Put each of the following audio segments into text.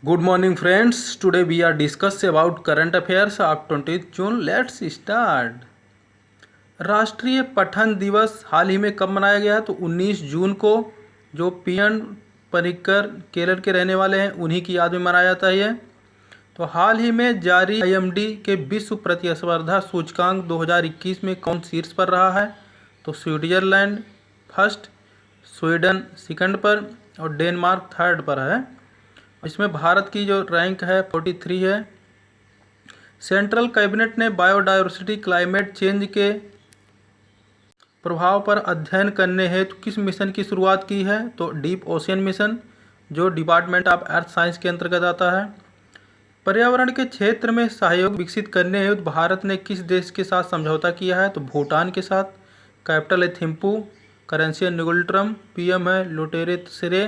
Good morning, friends. Today we are discuss about current affairs of 20th June. Let's start. राष्ट्रीय पठन दिवस हाल ही में कब मनाया गया है? तो 19 जून को। जो पीएन पर्रिकर केरल के रहने वाले हैं उन्हीं की याद में मनाया जाता है ये। तो हाल ही में जारी आईएमडी के विश्व प्रतिस्पर्धा सूचकांक 2021 में कौन शीर्ष पर रहा है? तो स्विट्जरलैंड फर्स्ट, स्वीडन सेकंड पर और डेनमार्क थर्ड पर है। इसमें भारत की जो रैंक है 43 है। सेंट्रल कैबिनेट ने बायोडायवर्सिटी क्लाइमेट चेंज के प्रभाव पर अध्ययन करने हेतु किस मिशन की शुरुआत की है? तो डीप ओशियन मिशन, जो डिपार्टमेंट ऑफ अर्थ साइंस के अंतर्गत आता है। पर्यावरण के क्षेत्र में सहयोग विकसित करने हेतु भारत ने किस देश के साथ समझौता किया है? तो भूटान के साथ। कैपिटल है थिम्पू, करेंसी है न्यूगल्ट्रम, पीएम है लोटेरे त्शेरे।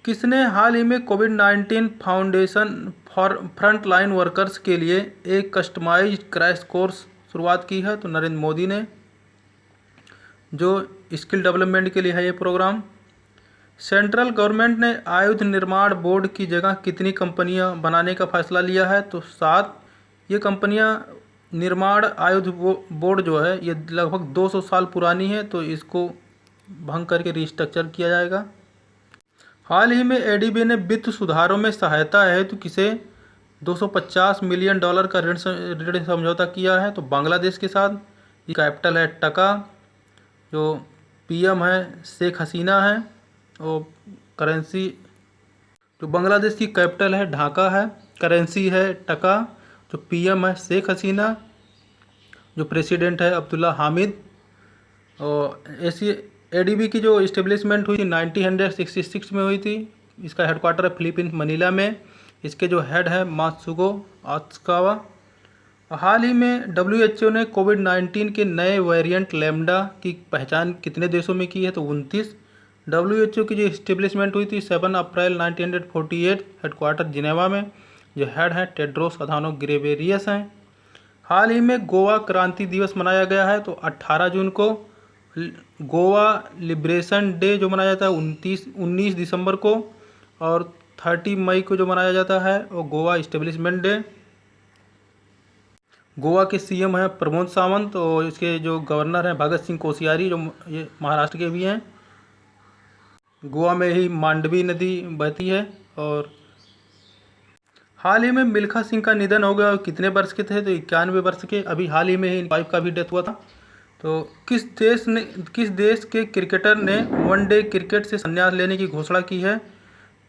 किसने हाल ही में कोविड-19 foundation for front line workers के लिए एक कस्टमाइज्ड क्रैश कोर्स शुरुआत की है? तो नरेंद्र मोदी ने, जो स्किल डेवलपमेंट के लिए है ये प्रोग्राम। सेंट्रल गवर्नमेंट ने आयुध निर्माण बोर्ड की जगह कितनी कंपनियां बनाने का फैसला लिया है? तो 7। ये कंपनियां निर्माण आयुध बोर्ड जो है ये लगभग 200 साल पुरानी है, तो इसको भंग करके रिस्ट्रक्चर किया जाएगा। हाल ही में एडीबी ने वित्त सुधारों में सहायता हेतु किसे $250 मिलियन का ऋण समझौता किया है? तो बांग्लादेश के साथ। ये कैपिटल है टका, जो पीएम है शेख हसीना है और करेंसी, जो बांग्लादेश की कैपिटल है ढाका है, करेंसी है टका, जो पीएम है शेख हसीना, जो प्रेसिडेंट है अब्दुल्ला हामिद। और ऐसी एडीबी की जो इस्टेब्लिशमेंट हुई थी 1966 में हुई थी। इसका हेडक्वार्टर है फिलीपींस मनीला में। इसके जो हेड है मात्सुगो आत्सुकावा। हाल ही में डब्ल्यूएचओ ने कोविड-19 के नए वेरिएंट लैम्डा की पहचान कितने देशों में की है? तो 29। डब्ल्यूएचओ की जो इस्टेब्लिशमेंट हुई थी 7 अप्रैल 1948, हेडक्वार्टर जिनेवा में। जो हेड है टेड्रोस अधानोम घेब्रेयेसस हैं। हाल ही में गोवा क्रांति दिवस मनाया गया है, तो 18 जून को। गोवा लिबरेशन डे जो मनाया जाता है 19 दिसंबर को, और 30 मई को जो मनाया जाता है वो गोवा इस्टेब्लिशमेंट डे। गोवा के सीएम हैं प्रमोद सावंत और इसके जो गवर्नर हैं भगत सिंह कोश्यारी, जो ये महाराष्ट्र के भी हैं। गोवा में ही मांडवी नदी बहती है। और हाल ही में मिल्खा सिंह का निधन हो गया। कितने वर्ष के थे? तो 91 वर्ष के। अभी हाल ही में ही वाइफ का भी डेथ हुआ था। तो किस देश के क्रिकेटर ने वनडे क्रिकेट से संन्यास लेने की घोषणा की है?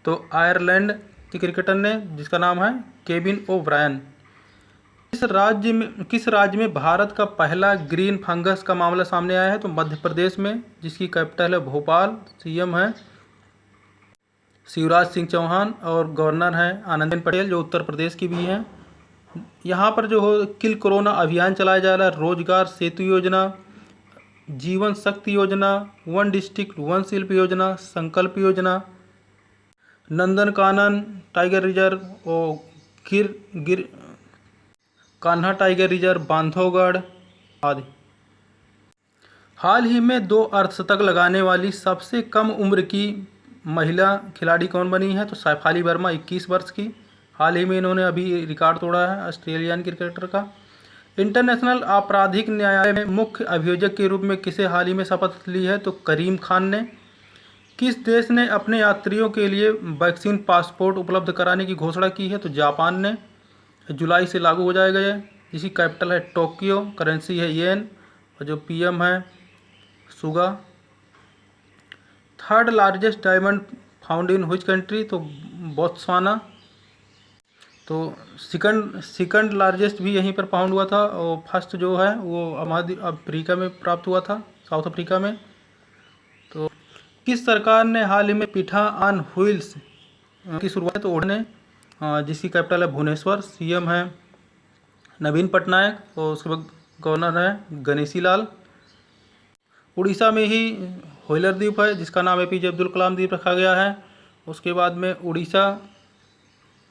तो आयरलैंड के क्रिकेटर ने, जिसका नाम है केविन ओब्रायन। किस राज्य में भारत का पहला ग्रीन फंगस का मामला सामने आया है? तो मध्य प्रदेश में, जिसकी कैपिटल है भोपाल। सीएम है शिवराज सिंह चौहान और गवर्नर हैं आनंदीबेन पटेल, जो उत्तर प्रदेश की भी हैं। यहाँ पर जो हो किल कोरोना अभियान चलाया जा रहा है। रोजगार सेतु योजना, जीवन शक्ति योजना, वन डिस्ट्रिक्ट वन शिल्प योजना, संकल्प योजना, नंदनकानन टाइगर रिजर्व और गिर कान्हा टाइगर रिजर्व, बांधवगढ़ आदि। हाल ही में 2 अर्धशतक लगाने वाली सबसे कम उम्र की महिला खिलाड़ी कौन बनी है? तो सैफाली वर्मा 21 वर्ष की। हाल ही में इन्होंने अभी रिकॉर्ड तोड़ा है ऑस्ट्रेलियन क्रिकेटर का। इंटरनेशनल आपराधिक न्यायालय में मुख्य अभियोजक के रूप में किसे हाल ही में शपथ ली है? तो करीम खान ने। किस देश ने अपने यात्रियों के लिए वैक्सीन पासपोर्ट उपलब्ध कराने की घोषणा की है? तो जापान ने। जुलाई से लागू हो जाएगा ये। जिसकी कैपिटल है टोक्यो, करेंसी है येन और जो पीएम है Suga. Third largest diamond found in which country? तो बोत्सवाना। तो सेकंड लार्जेस्ट भी यहीं पर फाउंड हुआ था और फर्स्ट जो है वो अफ्रीका में प्राप्त हुआ था, साउथ अफ्रीका में। तो किस सरकार ने हाल ही में पिठा ऑन व्हील्स की शुरुआत? तो ओढ़ने, जिसकी कैपिटल है भुवनेश्वर। सीएम है नवीन पटनायक और उसके बाद गवर्नर है गणेशी लाल। उड़ीसा में ही व्हीलर द्वीप है, जिसका नाम एपीजे अब्दुल कलाम द्वीप रखा गया है। उसके बाद में उड़ीसा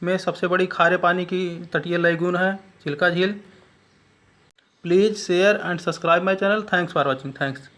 में सबसे बड़ी खारे पानी की तटीय लैगून है चिल्का झील। Please share and subscribe my channel. Thanks for watching. Thanks.